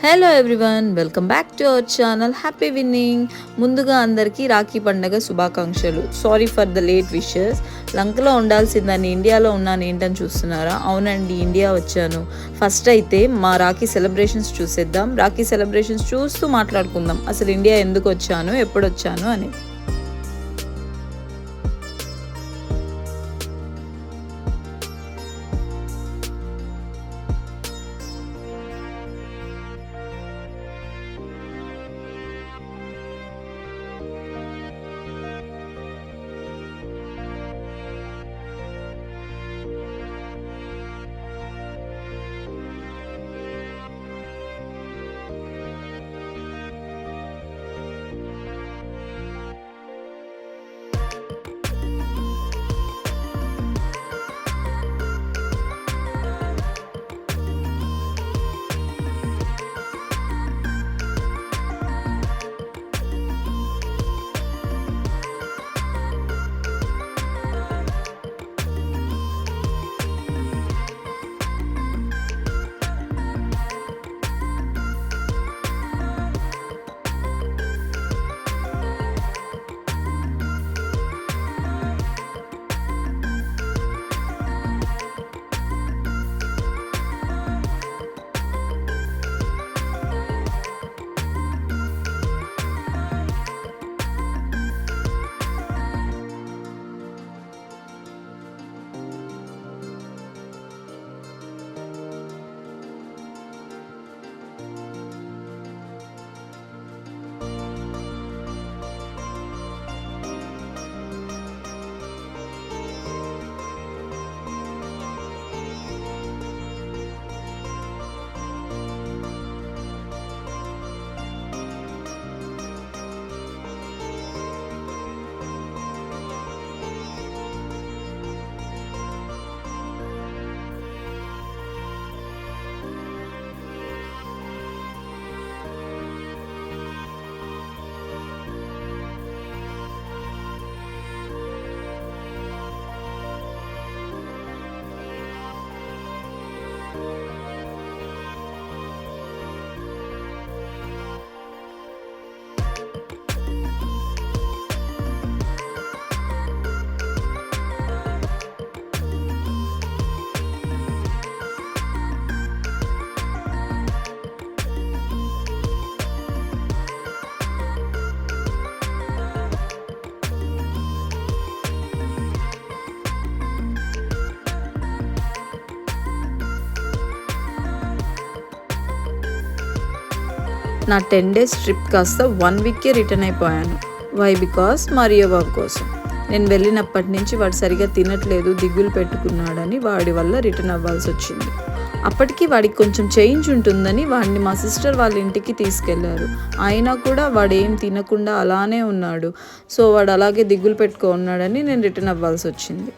Hello everyone, welcome back to our channel happy winnowing. ముందుగా అందరికీ రాఖీ పండగ శుభాకాంక్షలు. Sorry for the late wishes. లంకలో ఉండాల్సిందని ఇండియాలో ఉన్నాను ఏంటని చూస్తున్నారా? అవునండి, ఇండియా వచ్చాను. ఫస్ట్ అయితే మా రాఖీ సెలబ్రేషన్స్ చూసేద్దాం. రాఖీ సెలబ్రేషన్స్ చూస్తూ మాట్లాడుకుందాం అసలు ఇండియా ఎందుకు వచ్చాను, ఎప్పుడు వచ్చాను అని. నా 10 days ట్రిప్ కాస్త 1 weekకే రిటర్న్ అయిపోయాను. వై? బికాస్ మా రియో బాబు కోసం. నేను వెళ్ళినప్పటి నుంచి వాడు సరిగా తినట్లేదు, దిగులు పెట్టుకున్నాడని వాడి వల్ల రిటర్న్ అవ్వాల్సి వచ్చింది. అప్పటికి వాడికి కొంచెం చేంజ్ ఉంటుందని వాడిని మా సిస్టర్ వాళ్ళ ఇంటికి తీసుకెళ్లారు. అయినా కూడా వాడు ఏం తినకుండా అలానే ఉన్నాడు. సో వాడు అలాగే దిగులు పెట్టుకో ఉన్నాడని నేను రిటర్న్ అవ్వాల్సి వచ్చింది.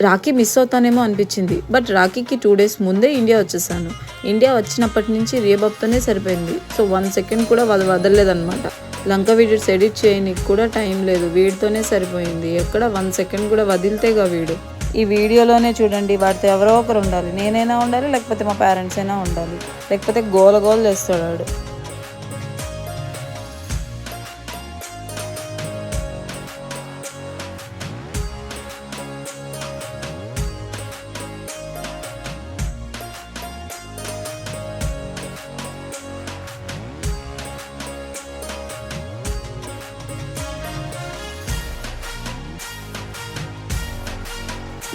రాఖీ మిస్ అవుతానేమో అనిపించింది. బట్ రాఖీకి 2 days ముందే ఇండియా వచ్చేసాను. ఇండియా వచ్చినప్పటి నుంచి రియబాబ్తోనే సరిపోయింది. సో 1 second కూడా వదలలేదనమాట. లంక వీడియోస్ ఎడిట్ చేయడానికి కూడా టైం లేదు, వీడితోనే సరిపోయింది. ఎక్కడ 1 second కూడా వదిలితేగా వీడు. ఈ వీడియోలోనే చూడండి, వాడితో ఎవరో ఒకరు ఉండాలి. నేనైనా ఉండాలి, లేకపోతే మా పేరెంట్స్ అయినా ఉండాలి, లేకపోతే గోల చేస్తాడు వాడు.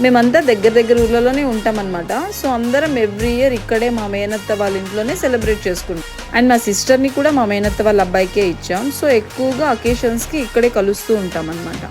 మేమంతా దగ్గర ఊర్లలోనే ఉంటామన్నమాట. సో అందరం ఎవ్రీ ఇయర్ ఇక్కడే మా మేనత్త వాళ్ళ ఇంట్లోనే సెలబ్రేట్ చేసుకుంటాం. అండ్ మా సిస్టర్ని కూడా మా మేనత్త వాళ్ళ అబ్బాయికే ఇచ్చాం. సో ఎక్కువగా అకేషన్స్కి ఇక్కడే కలుస్తూ ఉంటాం అన్నమాట.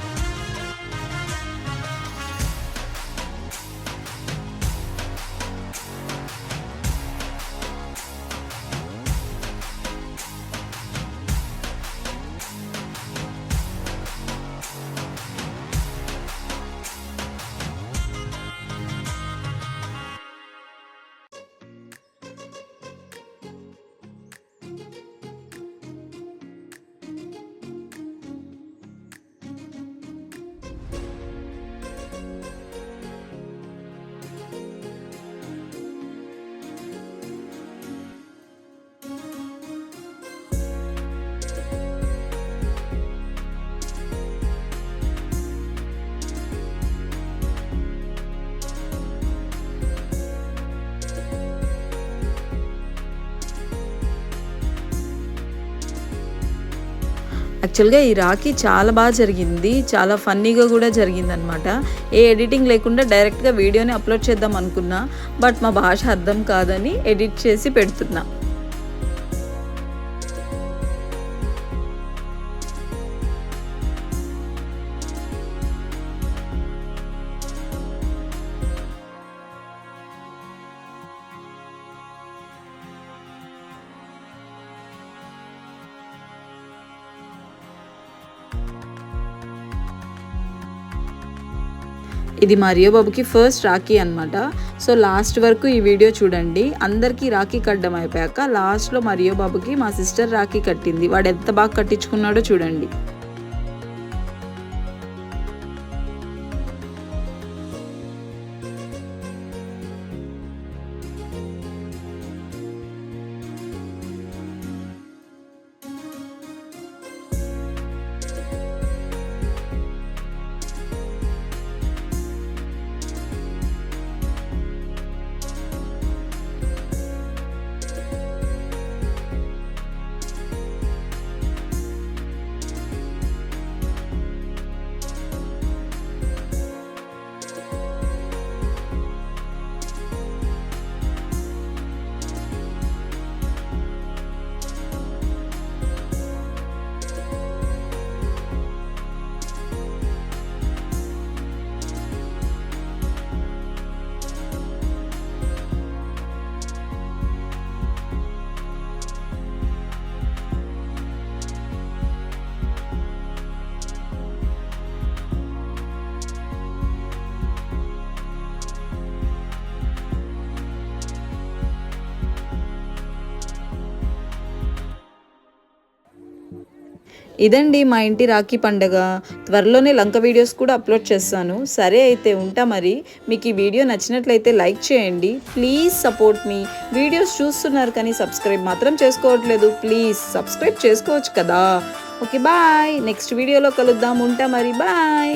యాక్చువల్గా ఈ రాఖీ చాలా బాగా జరిగింది, చాలా ఫన్నీగా కూడా జరిగింది అనమాట. ఏ ఎడిటింగ్ లేకుండా డైరెక్ట్గా వీడియోని అప్లోడ్ చేద్దాం అనుకున్నా, బట్ మా భాష అర్థం కాదని ఎడిట్ చేసి పెడుతున్నా. ఇది మా రియో బాబుకి ఫస్ట్ రాఖీ అనమాట. సో లాస్ట్ వరకు ఈ వీడియో చూడండి. అందరికీ రాఖీ కట్టడం అయిపోయాక లాస్ట్లో మా రియో బాబుకి మా సిస్టర్ రాఖీ కట్టింది. వాడు ఎంత బాగా కట్టించుకున్నాడో చూడండి. ఇదండి మా ఇంటి రాఖీ పండగ. త్వరలోనే లంక వీడియోస్ కూడా అప్లోడ్ చేస్తాను. సరే అయితే ఉంటా మరి. మీకు ఈ వీడియో నచ్చినట్లయితే లైక్ చేయండి. Please support me. వీడియోస్ చూస్తున్నారు కానీ సబ్స్క్రైబ్ మాత్రం చేసుకోవట్లేదు. ప్లీజ్ సబ్స్క్రైబ్ చేసుకోవచ్చు కదా. Okay bye. నెక్స్ట్ వీడియోలో కలుద్దాం. ఉంటా మరి. బాయ్.